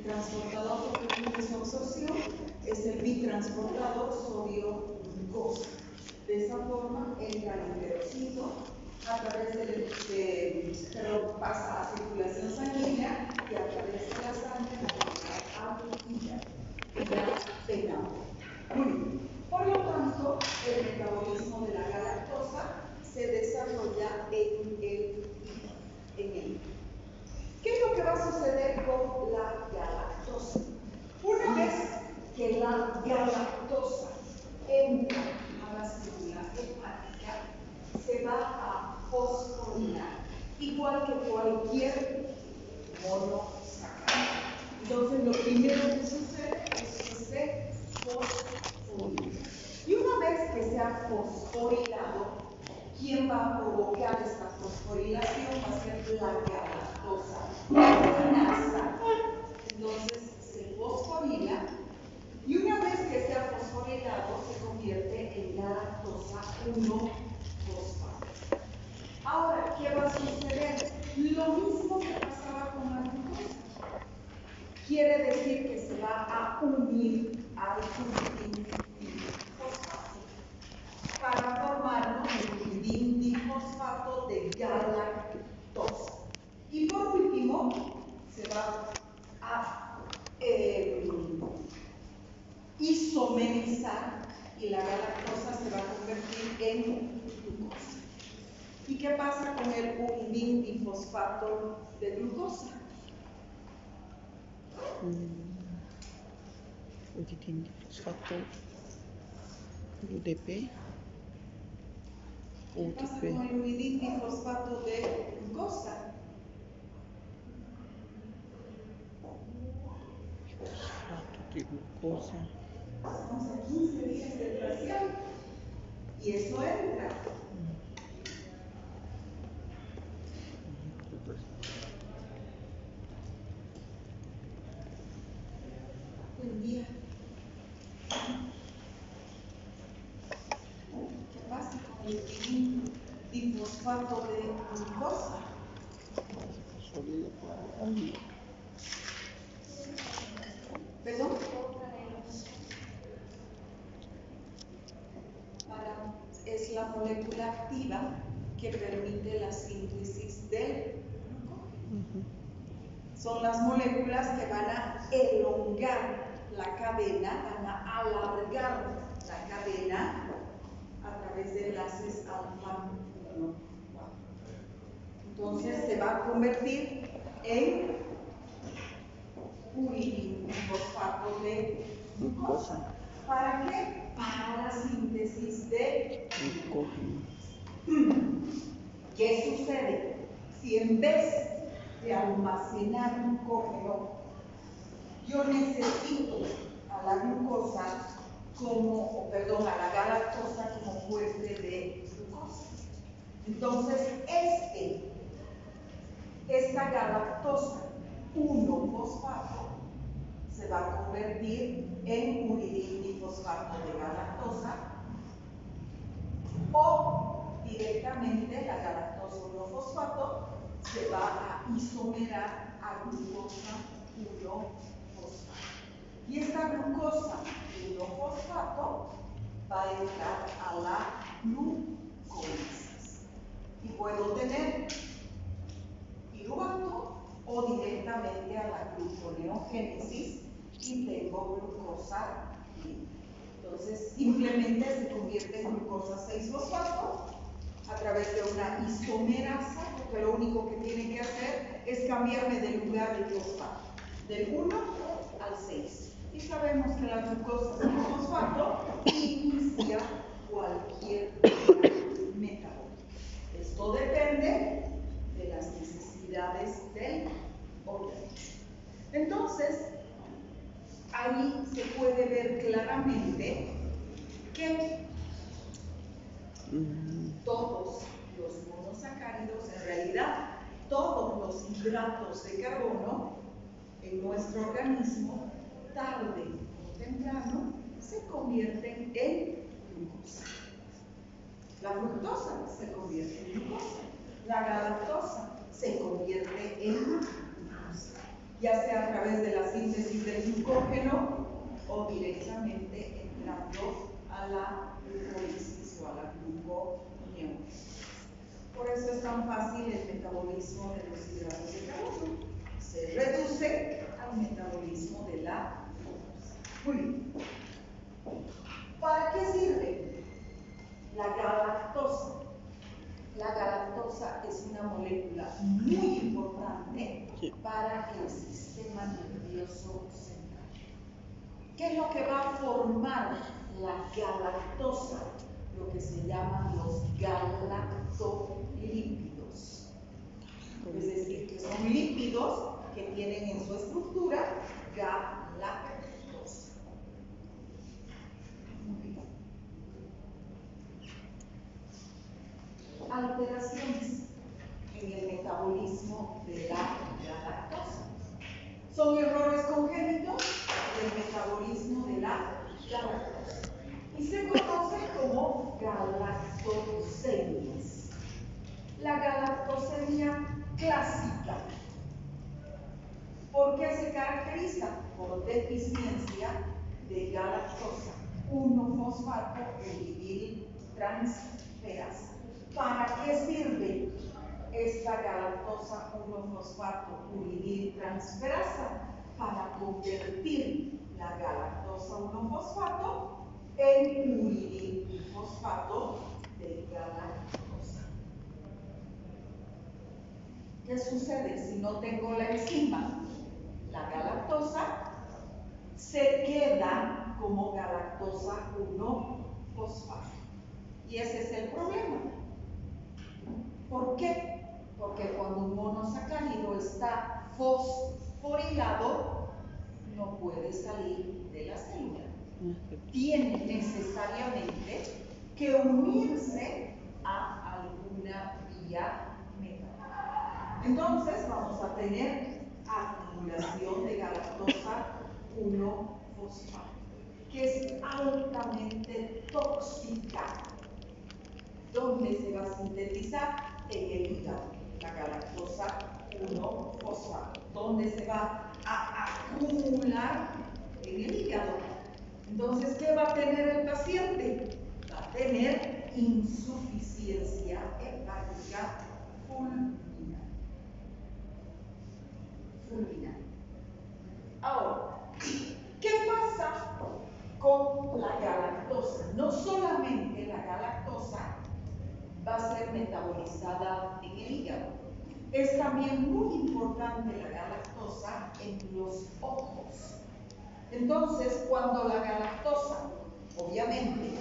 El transportador que permite su absorción es el bitransportador sodio-glucosa. De esa forma entra al enterocito a través pero pasa a circulación sanguínea y a través de la sangre a la vena. Muy bien. Por lo tanto, el metabolismo de la galactosa se desarrolla en el hígado. ¿Qué es lo que va a suceder con la galactosa? Una vez que la galactosa entra a la célula hepática, se va a fosforilar, igual que cualquier monosacárido. Entonces, lo primero que sucede es que se fosforila. Y una vez que se ha fosforilado, ¿quién va a provocar esta fosforilación? Va a ser la galactosa amilasa. Entonces se fosforila y una vez que se ha fosforilado se convierte en galactosa 1-fosfato. Ahora, ¿qué va a suceder? Lo mismo que pasaba con la glucosa. Quiere decir que se va a unir al uridindifosfato para formarnos el uridindifosfato de galactosa. Y por último, se va a isomerizar y la galactosa se va a convertir en glucosa. ¿Y qué pasa con el uridindifosfato de glucosa? Uridindifosfato UDP. ¿Qué pasa con el uridindifosfato de glucosa? Fosfato de glucosa. Estamos a 15 días de duración y eso entra. Buen día. ¿Qué pasa con el uridindifosfato de glucosa? ¿Perdón? Es la molécula activa que permite la síntesis del glucógeno. Son las moléculas que van a elongar la cadena, van a alargar la cadena a través de enlaces alfa 1. Entonces se va a convertir en uridindifosfato de glucosa. ¿Para qué? Para la síntesis de glucógeno. ¿Qué sucede? Si en vez de almacenar glucógeno, yo necesito a la glucosa a la galactosa como fuente de glucosa. Entonces, esta galactosa 1-fosfato se va a convertir en uridindifosfato de galactosa o directamente la galactosa 1-fosfato se va a isomerar a glucosa 1-fosfato. Y esta glucosa 1-fosfato va a entrar a la glucólisis. Y puedo tener piruvato o directamente a la gluconeogénesis y tengo glucosa libre. Entonces, simplemente se convierte en glucosa 6-fosfato a través de una isomerasa, porque lo único que tiene que hacer es cambiarme de lugar de fosfato, del 1 al 6. Y sabemos que la glucosa 6-fosfato inicia cualquier metabólica. Esto depende de las necesidades del organismo. Entonces, ahí se puede ver claramente que todos los monosacáridos, en realidad todos los hidratos de carbono en nuestro organismo, tarde o temprano, se convierten en glucosa. La fructosa se convierte en glucosa. La galactosa se convierte en glucosa. ya sea a través de la síntesis del glucógeno o directamente entrando a la glucólisis o a la gluconeólisis. Por eso es tan fácil el metabolismo de los hidratos de carbono. Se reduce al metabolismo de la glucosa. Muy bien. ¿Para qué sirve la galactosa? La galactosa es una molécula muy importante para el sistema nervioso central. ¿Qué es lo que va a formar la galactosa? Lo que se llaman los galactolípidos. Es decir, que son lípidos que tienen en su estructura galactosa. Alteraciones en el metabolismo de la galactosa. Son errores congénitos del metabolismo de la galactosa y se conoce como galactosemias. La galactosemia clásica, ¿por qué se caracteriza? Por deficiencia de galactosa 1-fosfato uridil transferasa. ¿Para qué sirve esta galactosa 1-fosfato uridil transferasa? Para convertir la galactosa 1-fosfato en uridil fosfato de galactosa. ¿Qué sucede si no tengo la enzima? La galactosa se queda como galactosa 1-fosfato. Y ese es el problema. ¿Por qué? Porque cuando un monosacárido está fosforilado, no puede salir de la célula. Tiene necesariamente que unirse a alguna vía metálica. Entonces vamos a tener acumulación de galactosa 1-fosfato, que es altamente tóxica. ¿Dónde se va a sintetizar? En el hígado, la galactosa 1-fosfato. ¿Dónde se va a acumular? En el hígado. Entonces, ¿qué va a tener el paciente? Va a tener insuficiencia hepática fulminante. Ahora, ¿qué pasa con la galactosa? No solamente la galactosa va a ser metabolizada en el hígado, es también muy importante la galactosa en los ojos. Entonces, cuando la galactosa, obviamente,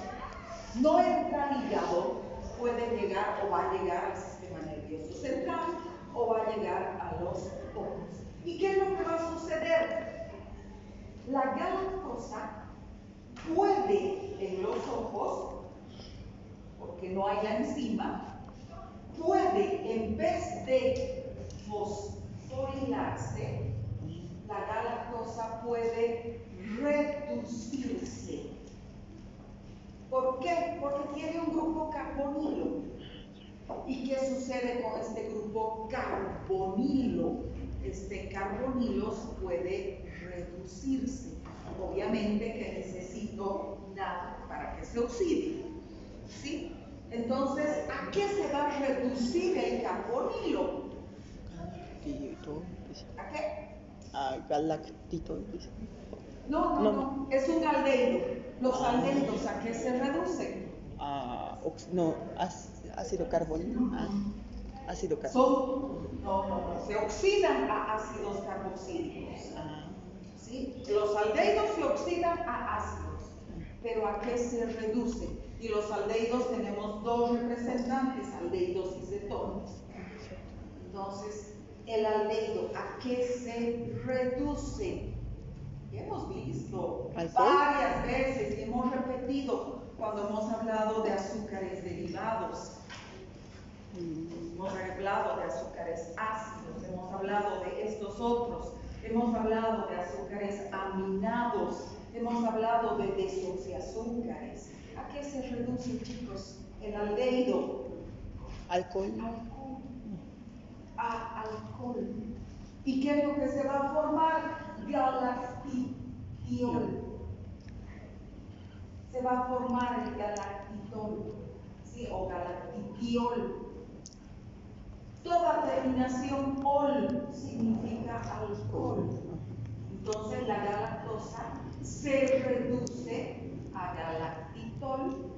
no entra al hígado, puede llegar o va a llegar al sistema nervioso central o va a llegar a los ojos. ¿Y qué es lo que va a suceder? La galactosa puede en los ojos, porque no hay la enzima, puede en vez de fosforilarse, la galactosa puede reducirse. ¿Por qué? Porque tiene un grupo carbonilo. ¿Y qué sucede con este grupo carbonilo? Este carbonilo puede reducirse. Obviamente que necesito nada para que se oxide. ¿Sí? Entonces, ¿a qué se va a reducir el carbonilo? ¿A qué? A galactito. No, es un aldehído. Los aldehídos, ¿a qué se reducen? Ácido carbónico. Ácido carbónico. Se oxidan a ácidos carboxílicos. ¿Sí? Los aldehídos se oxidan a ácidos. ¿Pero a qué se reducen? Y los aldehídos tenemos dos representantes, aldehídos y cetonas. Entonces, el aldehído, ¿a qué se reduce? Hemos visto varias veces y hemos repetido cuando hemos hablado de azúcares derivados. Hemos hablado de azúcares ácidos, hemos hablado de estos otros, hemos hablado de azúcares aminados, hemos hablado de desoxiazúcares. ¿A qué se reduce, chicos, el aldehído? Alcohol. A alcohol. ¿Y qué es lo que se va a formar? Galactitiol. Se va a formar el galactitol, ¿sí? O galactitiol. Toda terminación ol significa alcohol. Entonces la galactosa se reduce a galactitol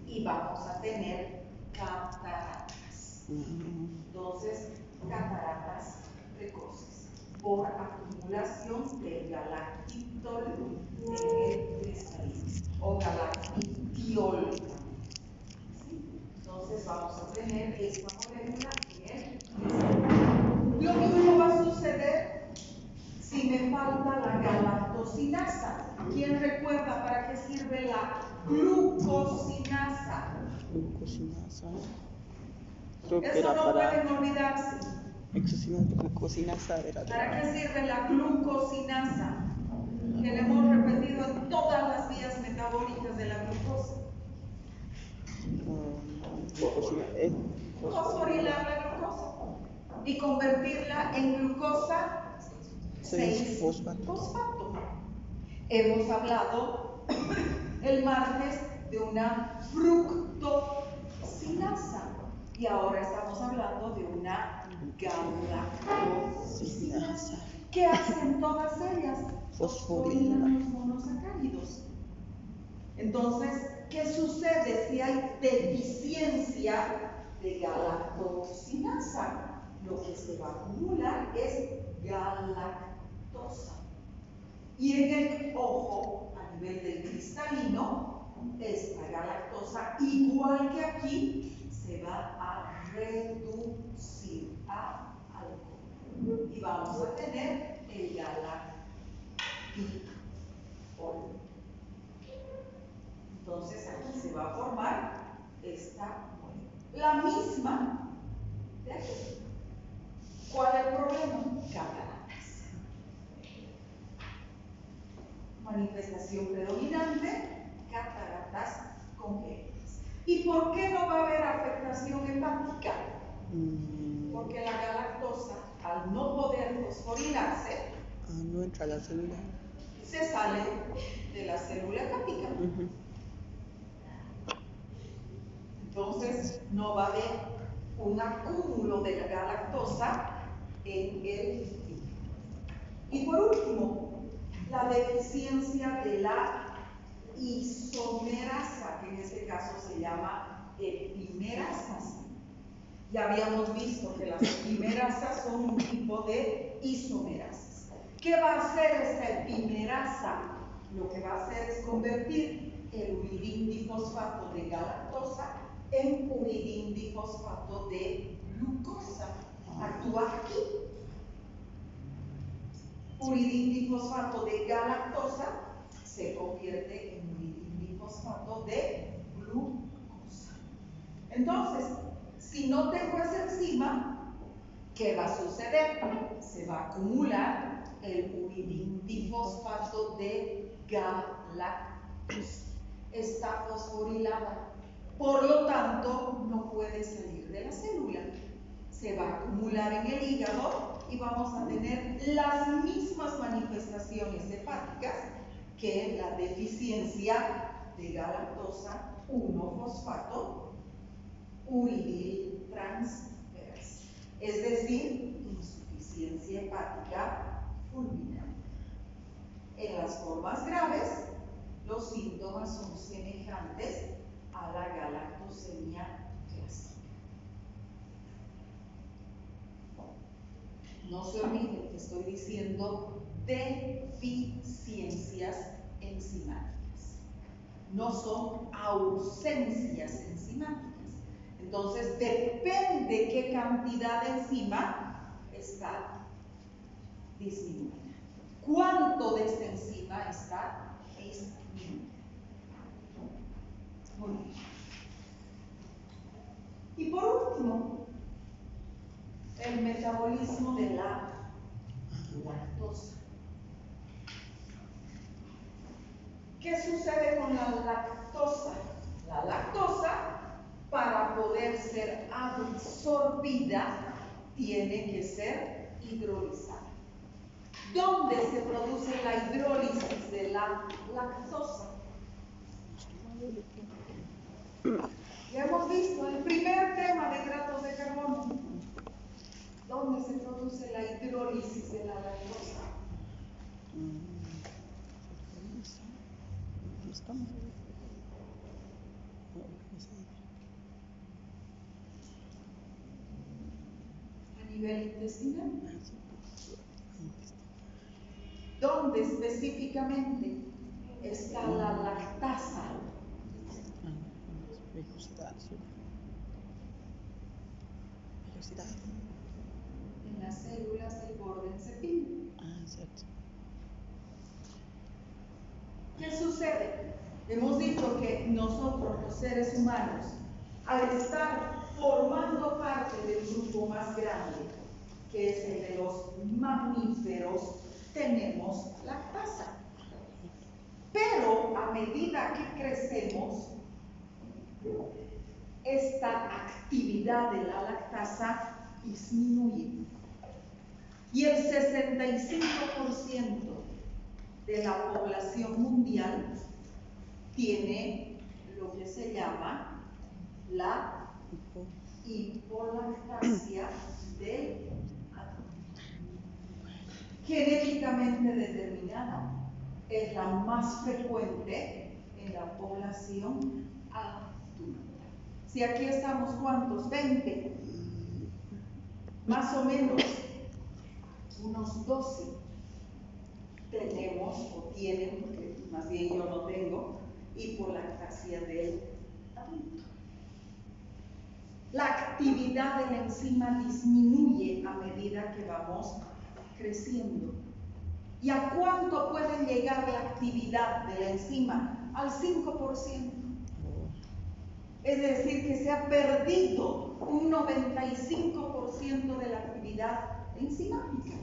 y vamos a tener cataratas. Entonces, cataratas precoces por acumulación de galactitol en el cristalino o galactitiol. ¿Sí? Entonces vamos a tener esta molécula en el cristalino. Lo mismo va a suceder si me falta la galactosinasa. ¿Quién recuerda para qué sirve la glucosinasa? Glucosinasa. Creo que Eso era no para pueden olvidarse. glucosinasa era ¿Para qué sirve la glucosinasa? Que le hemos repetido en todas las vías metabólicas de la glucosa. Fosforilar la glucosa y convertirla en glucosa 6-fosfato. Hemos hablado el martes de una fructosinasa y ahora estamos hablando de una galactosinasa. ¿Qué hacen todas ellas? Fosforilan los monosacáridos. Entonces, ¿qué sucede si hay deficiencia de galactosinasa? Lo que se va a acumular es galactosa. Y en el ojo, a nivel del cristalino, esta galactosa, igual que aquí, se va a reducir a alcohol. Y vamos a tener el galactitol. Entonces aquí se va a formar esta molécula. La misma de aquí. ¿Cuál es el problema? Cataratas. Manifestación predominante, cataratas congénitas. ¿Y por qué no va a haber afectación hepática? Porque la galactosa, al no poder fosforilarse, no entra a la célula. Se sale de la célula hepática. Entonces, no va a haber un acúmulo de la galactosa en el hígado. Y por último, la deficiencia de la isomerasa, que en este caso se llama epimerasas. Ya habíamos visto que las epimerasas son un tipo de isomerasas. ¿Qué va a hacer esta epimerasa? Lo que va a hacer es convertir el uridindifosfato de galactosa en uridindifosfato de glucosa. Actúa aquí. Uridindifosfato de galactosa se convierte en uridindifosfato de glucosa. Entonces, si no tengo esa enzima, ¿qué va a suceder? Se va a acumular el uridindifosfato de galactosa. Está fosforilada. Por lo tanto, no puede salir de la célula. Se va a acumular en el hígado y vamos a tener las mismas manifestaciones hepáticas que la deficiencia de galactosa 1-fosfato uridiltransferasa, es decir, insuficiencia hepática fulminante. En las formas graves, los síntomas son semejantes a la galactosemia clásica. No se olviden que estoy diciendo deficiencias enzimáticas. No son ausencias enzimáticas. Entonces, depende qué cantidad de enzima está disminuida. ¿Cuánto de esta enzima está disminuida? Muy bien. Y por último, el metabolismo de la lactosa. ¿Qué sucede con la lactosa? La lactosa, para poder ser absorbida, tiene que ser hidrolizada. ¿Dónde se produce la hidrólisis de la lactosa? Ya hemos visto el primer tema de hidratos de carbono. ¿Dónde se produce la hidrólisis de la lactosa? A nivel intestinal. ¿Dónde específicamente está la lactasa? En las células del borde cepillo. ¿Qué sucede? Hemos dicho que nosotros, los seres humanos, al estar formando parte del grupo más grande, que es el de los mamíferos, tenemos lactasa. Pero a medida que crecemos, esta actividad de la lactasa disminuye. Y el 65% de la población mundial tiene lo que se llama la hipolactasia del adulto. Genéticamente determinada, es la más frecuente en la población adulta. Si aquí estamos, ¿cuántos? 20. Más o menos, unos 12 tenemos o tienen, porque más bien yo no tengo, hipolactasia del adulto. La actividad de la enzima disminuye a medida que vamos creciendo. ¿Y a cuánto puede llegar la actividad de la enzima? Al 5%. Es decir, que se ha perdido un 95% de la actividad enzimática.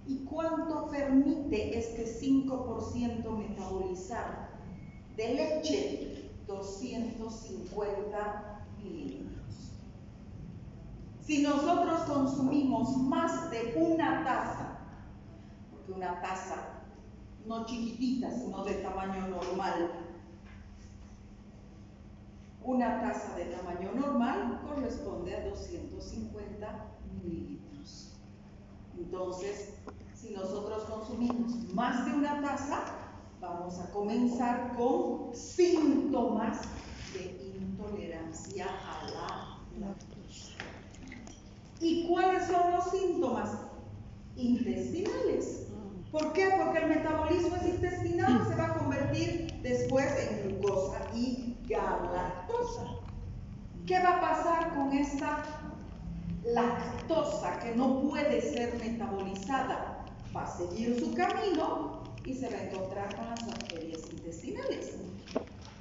¿Y cuánto permite este 5% metabolizar de leche? 250 mililitros. Si nosotros consumimos más de una taza, porque una taza no chiquitita, sino de tamaño normal, una taza de tamaño normal corresponde a 250 mililitros. Entonces, si nosotros consumimos más de una taza, vamos a comenzar con síntomas de intolerancia a la lactosa. ¿Y cuáles son los síntomas? Intestinales. ¿Por qué? Porque el metabolismo es intestinal, se va a convertir después en glucosa y galactosa. ¿Qué va a pasar con esta lactosa que no puede ser metabolizada? Va a seguir su camino y se va a encontrar con las bacterias intestinales.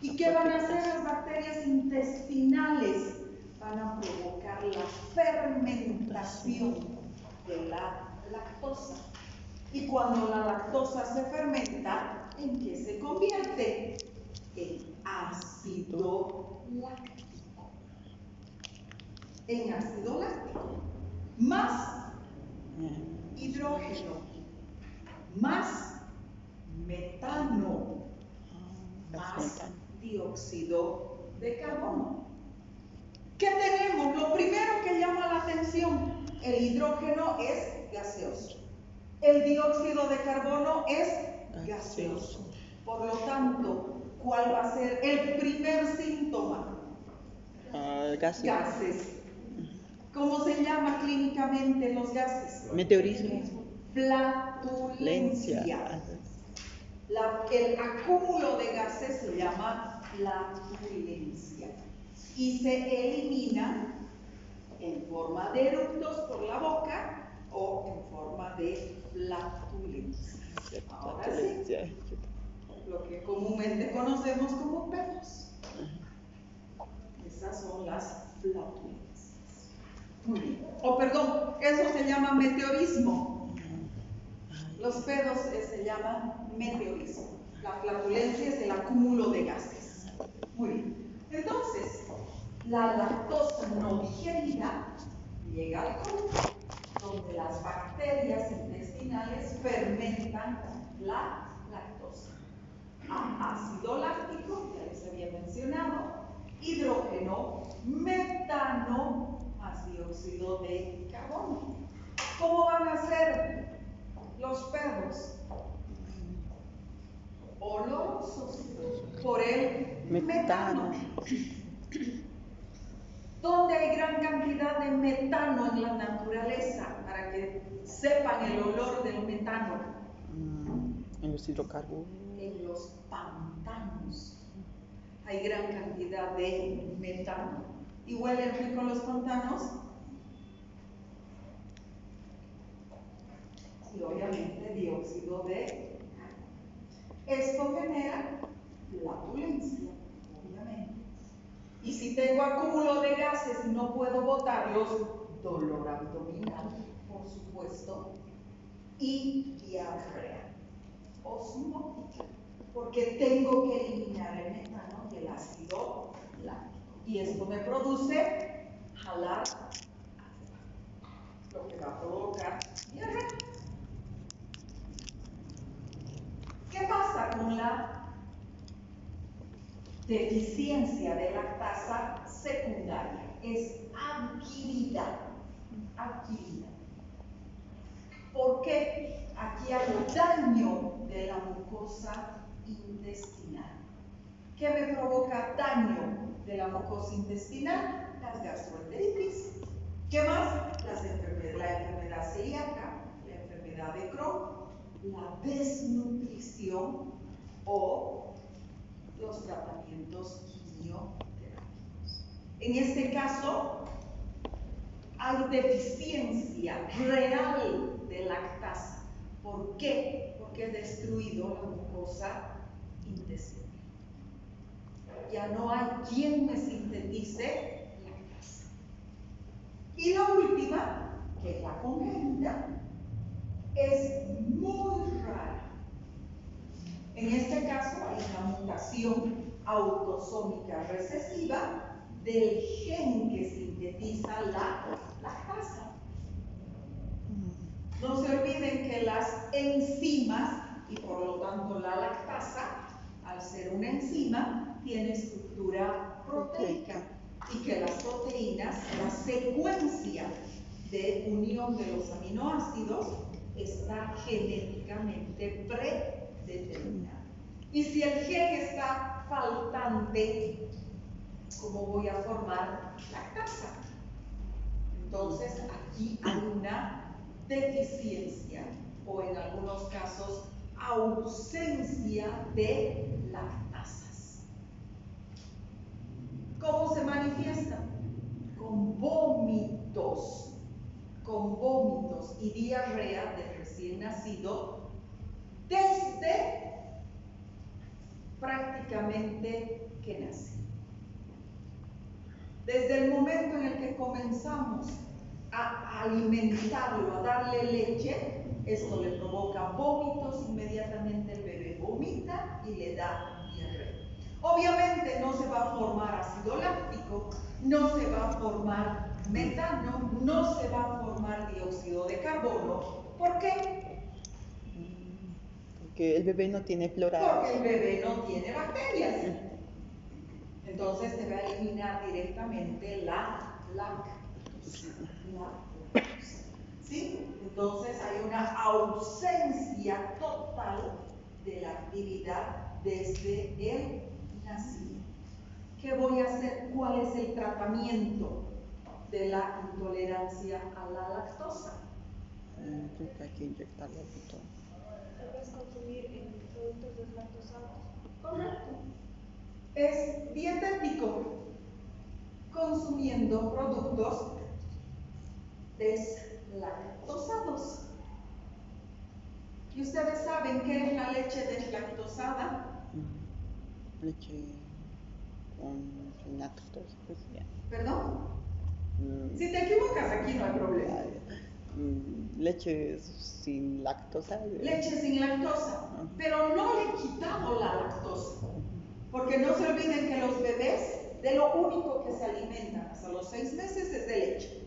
¿Y qué van a hacer las bacterias intestinales? Van a provocar la fermentación de la lactosa. Y cuando la lactosa se fermenta, ¿en qué se convierte? En ácido láctico. En ácido láctico. Más hidrógeno, más metano, más dióxido de carbono. ¿Qué tenemos? Lo primero que llama la atención, el hidrógeno es gaseoso. El dióxido de carbono es gaseoso. Por lo tanto, ¿cuál va a ser el primer síntoma? Gases. ¿Cómo se llama clínicamente los gases? Meteorismo. Flatulencia. El acúmulo de gases se llama flatulencia y se elimina en forma de eructos por la boca o en forma de flatulencia. Ahora sí, lo que comúnmente conocemos como pedos. Esas son las flatulencias. Muy bien. Perdón, eso se llama meteorismo. Los pedos se llaman meteorismo. La flatulencia es el acúmulo de gases. Muy bien. Entonces, la lactosa no digerida llega al colon, donde las bacterias intestinales fermentan la lactosa. Ácido láctico, ya les había mencionado, hidrógeno, metano, más dióxido de carbono. ¿Cómo van a ser los perros? Olorosos por el metano. ¿Dónde hay gran cantidad de metano en la naturaleza? Para que sepan el olor del metano. En los hidrocarburos. En los pantanos hay gran cantidad de metano. ¿Y huelen rico los pantanos? Y obviamente dióxido de carbono. Esto genera flatulencia, obviamente. Y si tengo acúmulo de gases y no puedo botarlos, dolor abdominal, por supuesto, y diarrea osmótica, porque tengo que eliminar el metano y el ácido láctico. Y esto me produce jalar agua, lo que va a provocar diarrea. ¿Qué pasa con la deficiencia de lactasa secundaria? Es adquirida. ¿Por qué? Aquí hay daño de la mucosa intestinal. ¿Qué me provoca daño de la mucosa intestinal? Las gastroenteritis. ¿Qué más? La enfermedad celíaca, la enfermedad de Crohn, la desnutrición o los tratamientos quimioterápicos. En este caso, hay deficiencia real de lactasa. ¿Por qué? Porque he destruido la mucosa intestinal. Ya no hay quien me sintetice lactasa. Y la última, que es la congénita, es muy rara. En este caso hay una mutación autosómica recesiva del gen que sintetiza la lactasa. No se olviden que las enzimas, y por lo tanto la lactasa, al ser una enzima, tiene estructura proteica, y que las proteínas, la secuencia de unión de los aminoácidos, está genéticamente predeterminada. Y si el gen está faltante, ¿cómo voy a formar lactasa? Entonces aquí hay una deficiencia o en algunos casos ausencia de lactasas. ¿Cómo se manifiesta? Con vómitos y diarrea del recién nacido desde prácticamente que nace. Desde el momento en el que comenzamos a alimentarlo, a darle leche, esto le provoca vómitos, inmediatamente el bebé vomita y le da diarrea. Obviamente no se va a formar ácido láctico, no se va a formar metano, no se va a formar dióxido de carbono. ¿Por qué? Porque el bebé no tiene flora. Porque el bebé no tiene bacterias. Entonces se va a eliminar directamente la lactosa. ¿Sí? Entonces hay una ausencia total de la actividad desde el nacimiento. ¿Qué voy a hacer? ¿Cuál es el tratamiento de la intolerancia a la lactosa? Creo que hay que inyectarlo todo. ¿Puedes consumir productos deslactosados? Correcto. Es dietético, consumiendo productos deslactosados. ¿Y ustedes saben qué es la leche deslactosada? Leche con lactosa, pues ya. ¿Perdón? Si te equivocas, aquí no hay problema. Leche sin lactosa. Leche sin lactosa, pero no le he quitado la lactosa. Porque no se olviden que los bebés, de lo único que se alimentan hasta los 6 meses es de leche.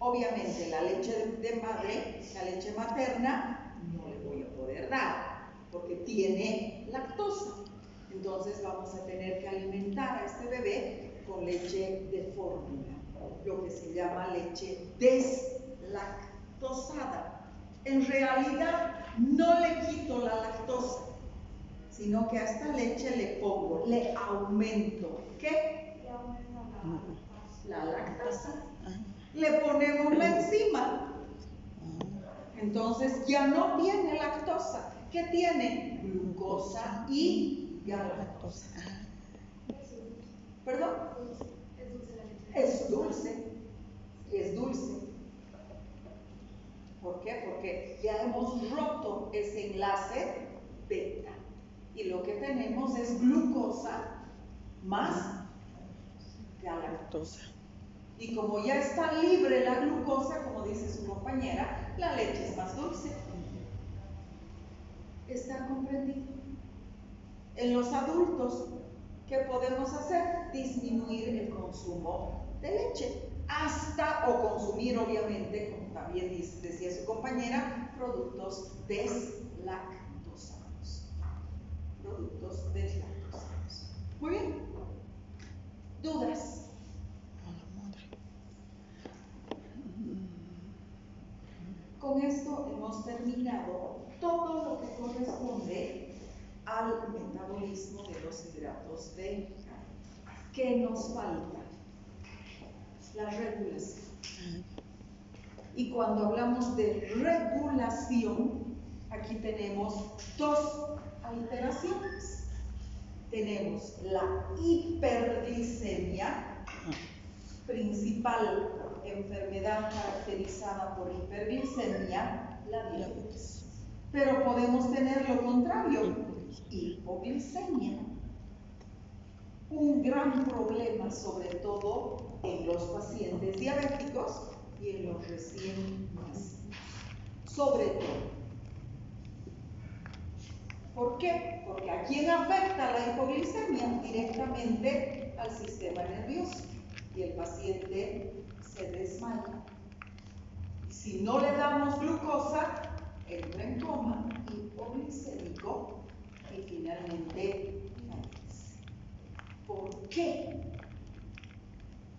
Obviamente la leche de madre, la leche materna, no le voy a poder dar porque tiene lactosa. Entonces vamos a tener que alimentar a este bebé con leche de fórmula, lo que se llama leche deslactosada. En realidad no le quito la lactosa, sino que a esta leche le pongo, le aumento, ¿qué? Le aumenta La lactasa. Ah, Le ponemos la enzima. Entonces ya no tiene lactosa. ¿Qué tiene? Glucosa y galactosa. ¿Perdón? Es dulce la leche. Es dulce. ¿Por qué? Porque ya hemos roto ese enlace beta. Y lo que tenemos es glucosa más galactosa. Y como ya está libre la glucosa, como dice su compañera, la leche es más dulce. ¿Está comprendido? En los adultos, ¿qué podemos hacer? Disminuir el consumo de leche. Hasta o consumir, obviamente, como también decía su compañera, productos deslactosados. Productos deslactosados. Muy bien. ¿Dudas? Con esto hemos terminado todo lo que corresponde al metabolismo de los hidratos de carbono. ¿Qué nos falta? La regulación. Y cuando hablamos de regulación, aquí tenemos dos alteraciones. Tenemos la hiperglicemia, principal enfermedad caracterizada por hiperglicemia, la diabetes. Pero podemos tener lo contrario, hipoglicemia. Un gran problema, sobre todo en los pacientes diabéticos y en los recién nacidos. Sobre todo. ¿Por qué? Porque ¿a quién afecta la hipoglicemia? Directamente al sistema nervioso. Y el paciente se desmaya. Y si no le damos glucosa, entra en coma hipoglicémico y finalmente fallece. ¿Por qué?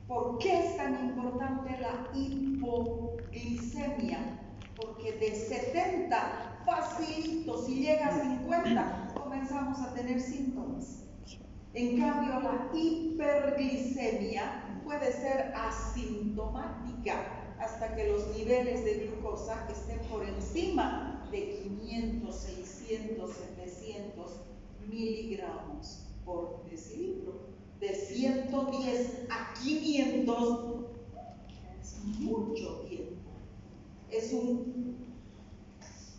¿Por qué es tan importante la hipoglicemia? Porque de 70, facilito, si llega a 50, comenzamos a tener síntomas. En cambio, la hiperglicemia puede ser asintomática hasta que los niveles de glucosa estén por encima de 500, 600, 700 miligramos por decilitro. De 110 a 500 es mucho tiempo. Es un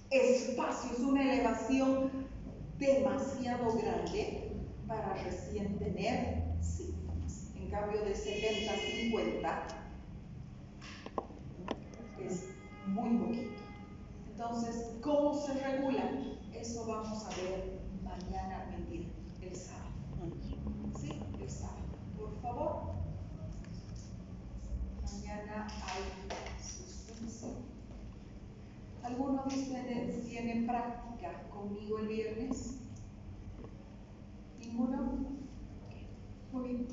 espacio, es una elevación demasiado grande para recién tener síntomas. En cambio, de 70 a 50 es muy poquito. Entonces, ¿cómo se regula? Eso vamos a ver mañana, mentira, el sábado. ¿Sí? El sábado. Por favor. Mañana hay suspensión. ¿Alguno de ustedes tiene práctica conmigo el viernes? ¿Ninguno? Muy bien.